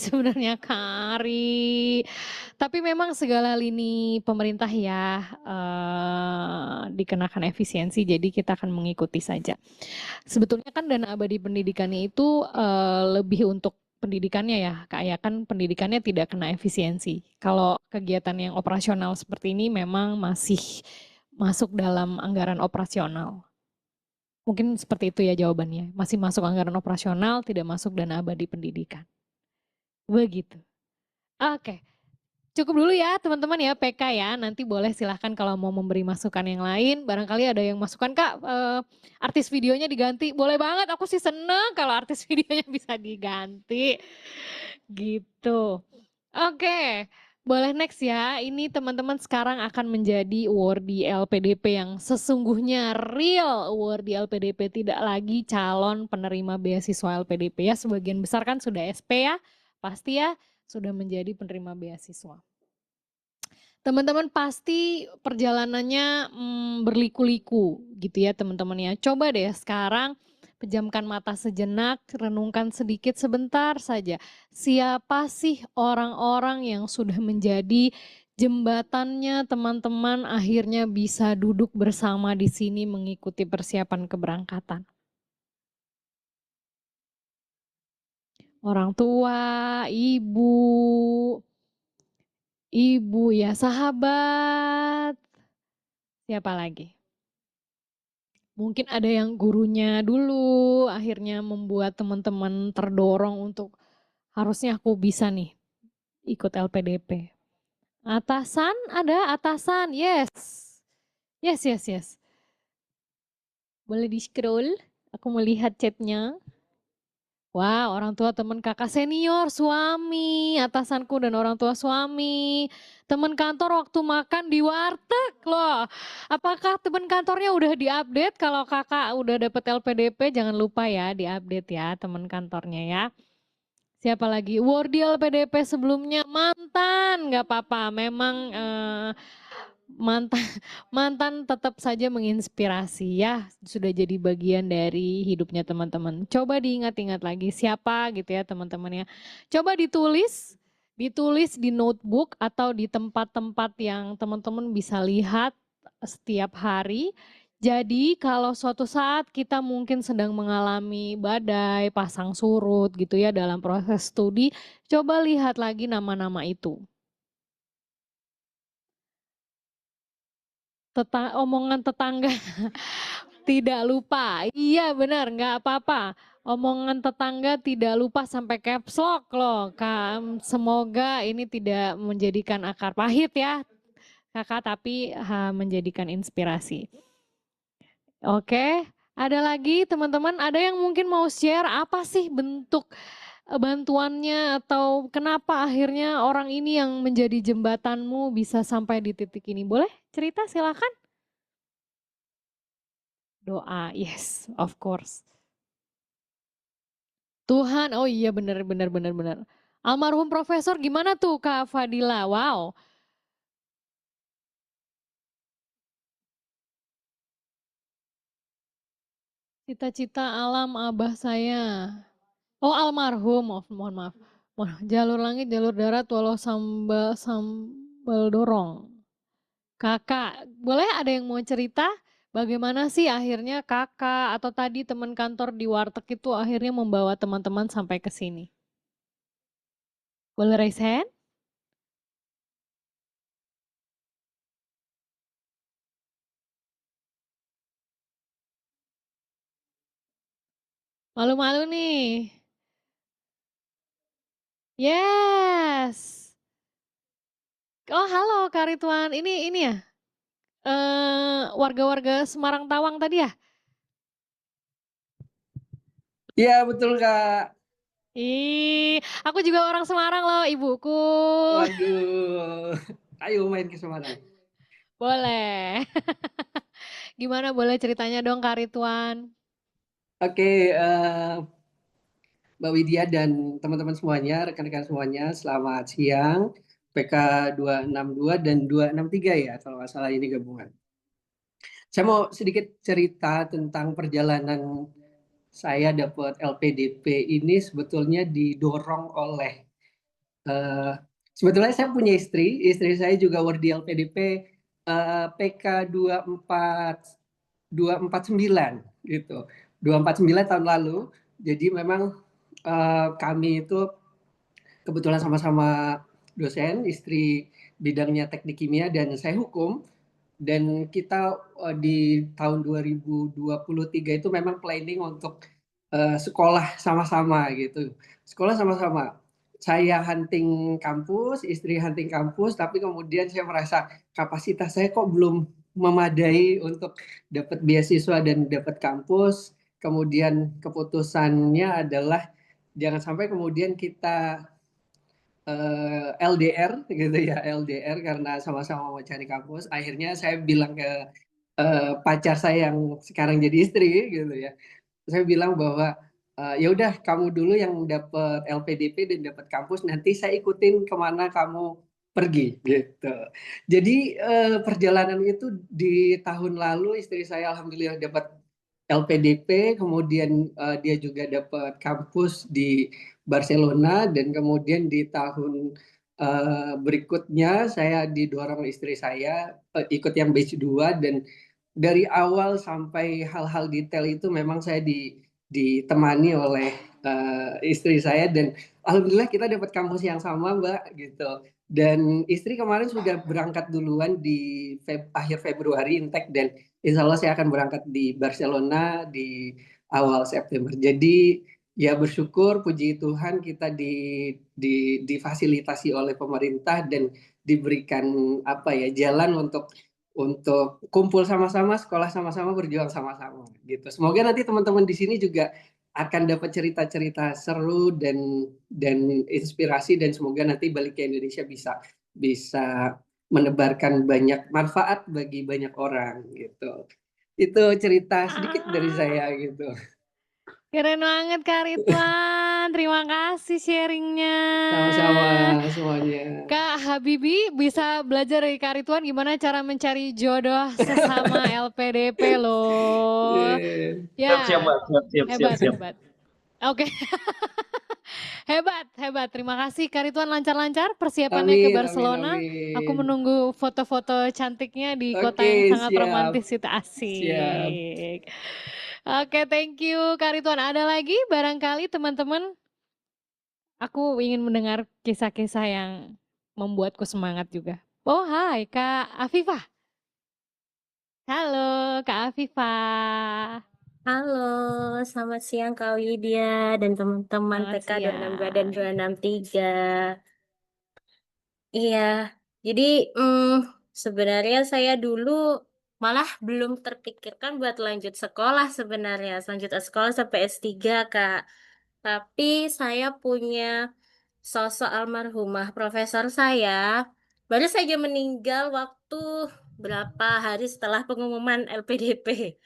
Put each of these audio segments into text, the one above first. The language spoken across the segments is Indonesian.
sebenarnya Kari. Tapi memang segala lini pemerintah ya, dikenakan efisiensi, jadi kita akan mengikuti saja. Sebetulnya kan dana abadi pendidikannya itu, lebih untuk pendidikannya ya, Kak, ya, kan pendidikannya tidak kena efisiensi. Kalau kegiatan yang operasional seperti ini memang masih masuk dalam anggaran operasional. Mungkin seperti itu ya jawabannya, masih masuk anggaran operasional, tidak masuk dana abadi pendidikan. Begitu. Oke, cukup dulu ya teman-teman ya PK ya, nanti boleh silahkan kalau mau memberi masukan yang lain, barangkali ada yang masukan Kak, artis videonya diganti, boleh banget, aku sih seneng kalau artis videonya bisa diganti, gitu. Oke, boleh next ya, ini teman-teman sekarang akan menjadi awardee LPDP yang sesungguhnya real awardee LPDP, tidak lagi calon penerima beasiswa LPDP ya, sebagian besar kan sudah SP ya, pasti ya, sudah menjadi penerima beasiswa. Teman-teman pasti perjalanannya berliku-liku gitu ya teman-teman ya. Coba deh sekarang pejamkan mata sejenak, renungkan sedikit sebentar saja. Siapa sih orang-orang yang sudah menjadi jembatannya teman-teman akhirnya bisa duduk bersama di sini mengikuti persiapan keberangkatan? Orang tua, ibu ya, sahabat, siapa lagi? Mungkin ada yang gurunya dulu akhirnya membuat teman-teman terdorong untuk harusnya aku bisa nih ikut LPDP. Atasan ada atasan, yes. Yes, yes, yes. Boleh di-scroll, aku melihat chatnya. Wah, orang tua teman kakak senior, suami, atasanku dan orang tua suami. Teman kantor waktu makan di warteg loh. Apakah teman kantornya udah diupdate? Kalau kakak udah dapet LPDP jangan lupa ya diupdate ya teman kantornya ya. Siapa lagi? Wardi LPDP sebelumnya mantan, nggak apa-apa. Memang mantan mantan tetap saja menginspirasi ya, sudah jadi bagian dari hidupnya teman-teman. Coba diingat-ingat lagi siapa gitu ya teman-teman ya. Coba ditulis di notebook atau di tempat-tempat yang teman-teman bisa lihat setiap hari. Jadi kalau suatu saat kita mungkin sedang mengalami badai, pasang surut gitu ya dalam proses studi, coba lihat lagi nama-nama itu. Omongan tetangga tidak lupa. Iya benar, nggak apa-apa. Omongan tetangga tidak lupa sampai caps lock loh. Semoga ini tidak menjadikan akar pahit ya kakak, tapi menjadikan inspirasi. Oke, ada lagi teman-teman, ada yang mungkin mau share apa sih bentuk bantuannya atau kenapa akhirnya orang ini yang menjadi jembatanmu bisa sampai di titik ini? Boleh cerita silakan. Doa, yes, of course. Tuhan, oh iya benar benar benar benar. Almarhum profesor gimana tuh Kak Fadila? Wow. Cita-cita alam abah saya. Oh almarhum, mohon maaf. Jalur langit, jalur darat, walau sambal dorong. Kakak, boleh ada yang mau cerita? Bagaimana sih akhirnya kakak atau tadi teman kantor di warteg itu akhirnya membawa teman-teman sampai ke sini? Boleh raise hand? Malu-malu nih. Yes. Oh halo Kak Ridwan, ini ya, warga-warga Semarang Tawang tadi ya? Iya betul Kak. Ih, aku juga orang Semarang loh, ibuku. Waduh, ayo main ke Semarang. Boleh. Gimana boleh ceritanya dong Kak Ridwan? Oke, Mbak Widya dan teman-teman semuanya, rekan-rekan semuanya, selamat siang. PK 262 dan 263 ya, kalau nggak salah ini gabungan. Saya mau sedikit cerita tentang perjalanan saya dapat LPDP ini sebetulnya didorong oleh Eh, Sebetulnya saya punya istri saya juga Wardi LPDP PK 249 gitu. 249 tahun lalu. Jadi memang kami itu kebetulan sama-sama dosen, istri bidangnya teknik kimia dan saya hukum. Dan kita di tahun 2023 itu memang planning untuk sekolah sama-sama gitu. Sekolah sama-sama. Saya hunting kampus, istri hunting kampus, tapi kemudian saya merasa kapasitas saya kok belum memadai untuk dapat beasiswa dan dapat kampus. Kemudian keputusannya adalah jangan sampai kemudian kita LDR gitu ya, LDR karena sama-sama mau cari kampus. Akhirnya saya bilang ke pacar saya yang sekarang jadi istri gitu ya, saya bilang bahwa ya udah kamu dulu yang dapat LPDP dan dapat kampus, nanti saya ikutin kemana kamu pergi gitu. Jadi perjalanan itu di tahun lalu istri saya alhamdulillah dapat LPDP, kemudian dia juga dapat kampus di Barcelona dan kemudian di tahun berikutnya saya didorong istri saya ikut yang batch 2 dan dari awal sampai hal-hal detail itu memang saya ditemani oleh istri saya dan alhamdulillah kita dapat kampus yang sama Mbak gitu. Dan istri kemarin sudah berangkat duluan di akhir Februari Intek dan insya Allah saya akan berangkat di Barcelona di awal September. Jadi ya bersyukur puji Tuhan kita difasilitasi oleh pemerintah dan diberikan apa ya jalan untuk kumpul sama-sama, sekolah sama-sama, berjuang sama-sama gitu. Semoga nanti teman-teman di sini juga akan dapat cerita-cerita seru dan inspirasi dan semoga nanti balik ke Indonesia bisa bisa menebarkan banyak manfaat bagi banyak orang gitu. Itu cerita sedikit dari Ah, saya gitu. keren banget Kak Ridwan. Terima kasih sharingnya. Sama-sama semuanya. Kak Habibie bisa belajar dari Kak Ridwan gimana cara mencari jodoh sesama LPDP loh. Yeah. Siap, siap, Ya, Mbak. Siap, siap, siap, hebat, siap. hebat. Oke, hebat, hebat. Terima kasih Kak Ridwan, lancar-lancar persiapannya ke Amin, amin, Barcelona. Aku amin. menunggu foto-foto cantiknya di kota Oke, yang sangat siap, romantis itu, siap. asik. Oke, thank you Kak Ridwan. Ada lagi barangkali teman-teman, aku ingin mendengar kisah-kisah yang membuatku semangat juga. Oh, hai Kak Afifah. Halo Kak Afifah. Halo, selamat siang Kak Widya dan teman-teman Selamat PK 262 dan siang. 263. Iya, jadi sebenarnya saya dulu malah belum terpikirkan buat lanjut sekolah sebenarnya, lanjut sekolah sampai S3 Kak. Tapi saya punya sosok almarhumah profesor saya, baru saja meninggal waktu berapa hari setelah pengumuman LPDP.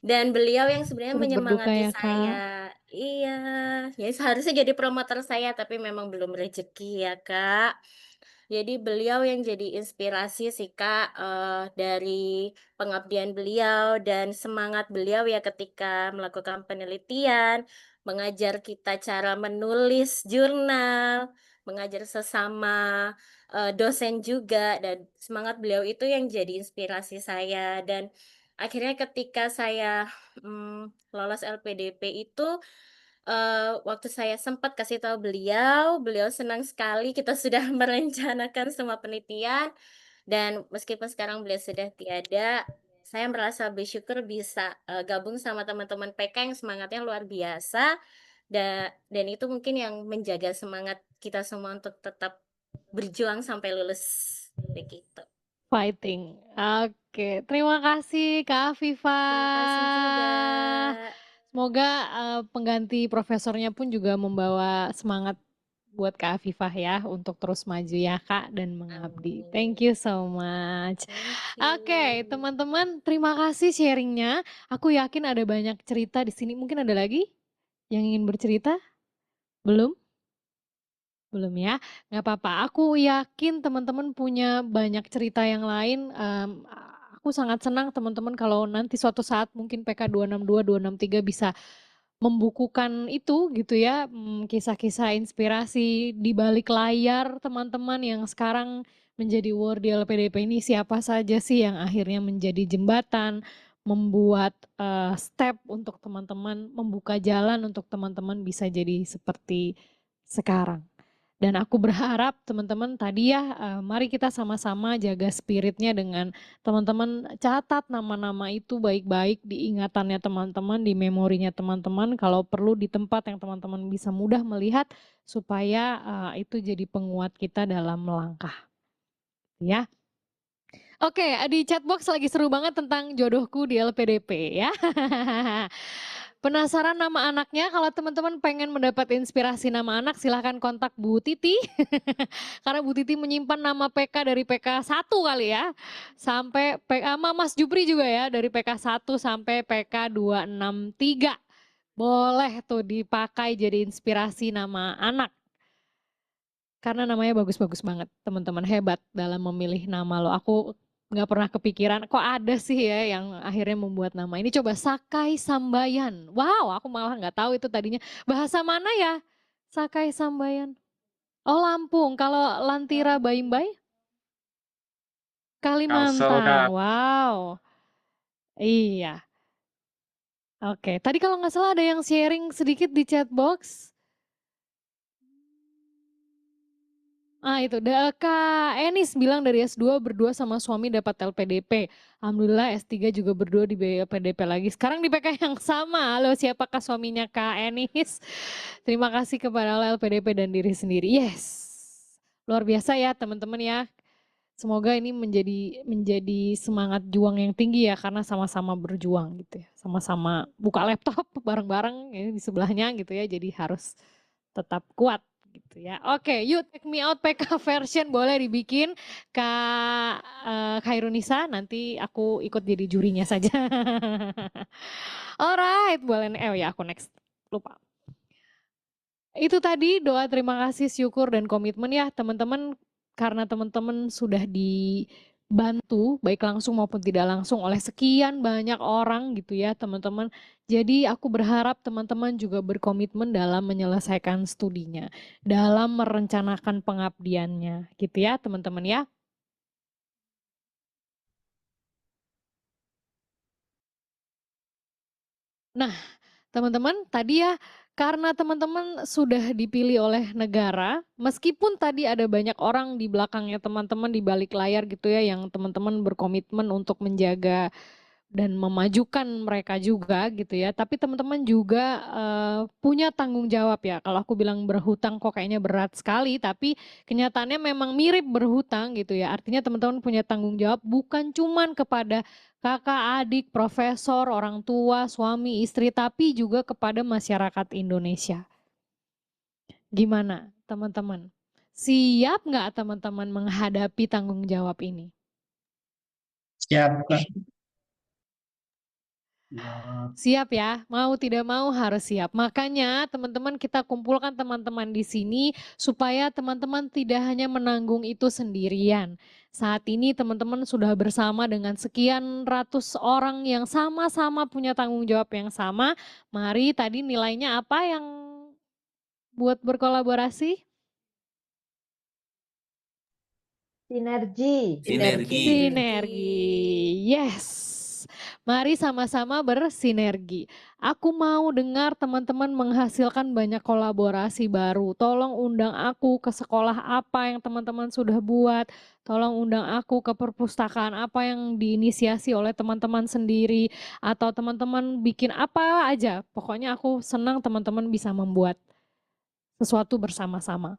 Dan beliau yang sebenarnya Turut berduka menyemangati ya Kak. saya. Iya, ya seharusnya jadi promotor saya, tapi memang belum rezeki ya, Kak. Jadi beliau yang jadi inspirasi sih, Kak, dari pengabdian beliau dan semangat beliau ya ketika melakukan penelitian, mengajar kita cara menulis jurnal, mengajar sesama, dosen juga dan semangat beliau itu yang jadi inspirasi saya dan akhirnya ketika saya, lolos LPDP itu, waktu saya sempat kasih tahu beliau, beliau senang sekali kita sudah merencanakan semua penelitian dan meskipun sekarang beliau sudah tiada, saya merasa bersyukur bisa, gabung sama teman-teman PK yang semangatnya luar biasa, dan itu mungkin yang menjaga semangat kita semua untuk tetap berjuang sampai lulus, begitu. Fighting. Oke, terima kasih Kak Terima kasih juga. Afifah. Semoga pengganti profesornya pun juga membawa semangat buat Kak Afifah ya untuk terus maju ya Kak dan mengabdi. Amin. Thank you so much. Thank Oke, you. teman-teman, terima kasih sharingnya. Aku yakin ada banyak cerita di sini. Mungkin ada lagi yang ingin bercerita? Belum? Belum ya? Nggak apa-apa. Aku yakin teman-teman punya banyak cerita yang lain. Aku sangat senang teman-teman kalau nanti suatu saat mungkin PK 262, 263 bisa membukukan itu gitu ya, kisah-kisah inspirasi di balik layar teman-teman yang sekarang menjadi Wordy LPDP ini siapa saja sih yang akhirnya menjadi jembatan, membuat step untuk teman-teman, membuka jalan untuk teman-teman bisa jadi seperti sekarang. Dan aku berharap teman-teman tadi ya, mari kita sama-sama jaga spiritnya dengan teman-teman catat nama-nama itu baik-baik di ingatannya teman-teman, di memorinya teman-teman, kalau perlu di tempat yang teman-teman bisa mudah melihat supaya itu jadi penguat kita dalam melangkah. Ya. Oke, di chatbox lagi seru banget tentang jodohku di LPDP ya. Penasaran nama anaknya? Kalau teman-teman pengen mendapat inspirasi nama anak silahkan kontak Bu Titi. Karena Bu Titi menyimpan nama PK dari PK 1 kali ya. Sampai PK sama Mas Jupri juga ya dari PK 1 sampai PK 263. Boleh tuh dipakai jadi inspirasi nama anak. Karena namanya bagus-bagus banget, teman-teman hebat dalam memilih nama lo. Aku nggak pernah kepikiran, kok ada sih ya yang akhirnya membuat nama ini. Coba Sakai Sambayan. Wow, aku malah nggak tahu itu tadinya. Bahasa mana ya? Sakai Sambayan. Oh Lampung, kalau Lantira Baimbai? Kalsel, Kalimantan. Kak. Wow. Iya. Oke, tadi kalau nggak salah ada yang sharing sedikit di chatbox. Itu Kak Enis bilang dari S2 berdua sama suami dapat LPDP. Alhamdulillah S3 juga berdua di LPDP lagi. Sekarang di PK yang sama. Halo, siapakah suaminya Kak Enis? Terima kasih kepada LPDP dan diri sendiri. Yes. Luar biasa ya teman-teman ya. Semoga ini menjadi semangat juang yang tinggi ya karena sama-sama berjuang gitu ya. Sama-sama buka laptop bareng-bareng ini di sebelahnya gitu ya. Jadi harus tetap kuat gitu ya. Oke, yuk take me out PK version boleh dibikin Kak Khairunisa, nanti aku ikut jadi jurinya saja. Alright, boleh ya aku next. Lupa. Itu tadi doa terima kasih, syukur dan komitmen ya teman-teman, karena teman-teman sudah dibantu baik langsung maupun tidak langsung oleh sekian banyak orang gitu ya teman-teman. Jadi aku berharap teman-teman juga berkomitmen dalam menyelesaikan studinya, dalam merencanakan pengabdiannya gitu ya teman-teman ya. Nah, teman-teman tadi ya karena teman-teman sudah dipilih oleh negara, meskipun tadi ada banyak orang di belakangnya teman-teman di balik layar gitu ya yang teman-teman berkomitmen untuk menjaga dan memajukan mereka juga gitu ya. Tapi teman-teman juga punya tanggung jawab ya. Kalau aku bilang berhutang kok kayaknya berat sekali, tapi kenyataannya memang mirip berhutang gitu ya. Artinya teman-teman punya tanggung jawab bukan cuman kepada kakak, adik, profesor, orang tua, suami, istri, tapi juga kepada masyarakat Indonesia. Gimana teman-teman? Siap nggak teman-teman menghadapi tanggung jawab ini? Siap, Kak. Siap ya, mau tidak mau harus siap. Makanya teman-teman kita kumpulkan teman-teman di sini supaya teman-teman tidak hanya menanggung itu sendirian. Saat ini teman-teman sudah bersama dengan sekian ratus orang yang sama-sama punya tanggung jawab yang sama. Mari tadi nilainya apa yang buat berkolaborasi? Sinergi. Sinergi. Yes. Mari sama-sama bersinergi. Aku mau dengar teman-teman menghasilkan banyak kolaborasi baru. Tolong undang aku ke sekolah apa yang teman-teman sudah buat. Tolong undang aku ke perpustakaan apa yang diinisiasi oleh teman-teman sendiri. Atau teman-teman bikin apa aja. Pokoknya aku senang teman-teman bisa membuat sesuatu bersama-sama.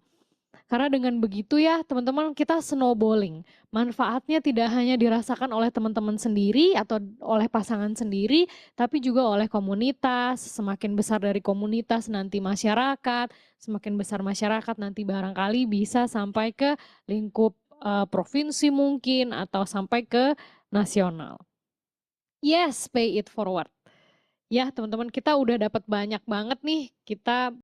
Karena dengan begitu ya teman-teman kita snowballing. Manfaatnya tidak hanya dirasakan oleh teman-teman sendiri atau oleh pasangan sendiri, tapi juga oleh komunitas. Semakin besar dari komunitas nanti masyarakat, semakin besar masyarakat nanti barangkali bisa sampai ke lingkup provinsi mungkin atau sampai ke nasional. Yes, pay it forward. Ya teman-teman kita udah dapat banyak banget nih, kita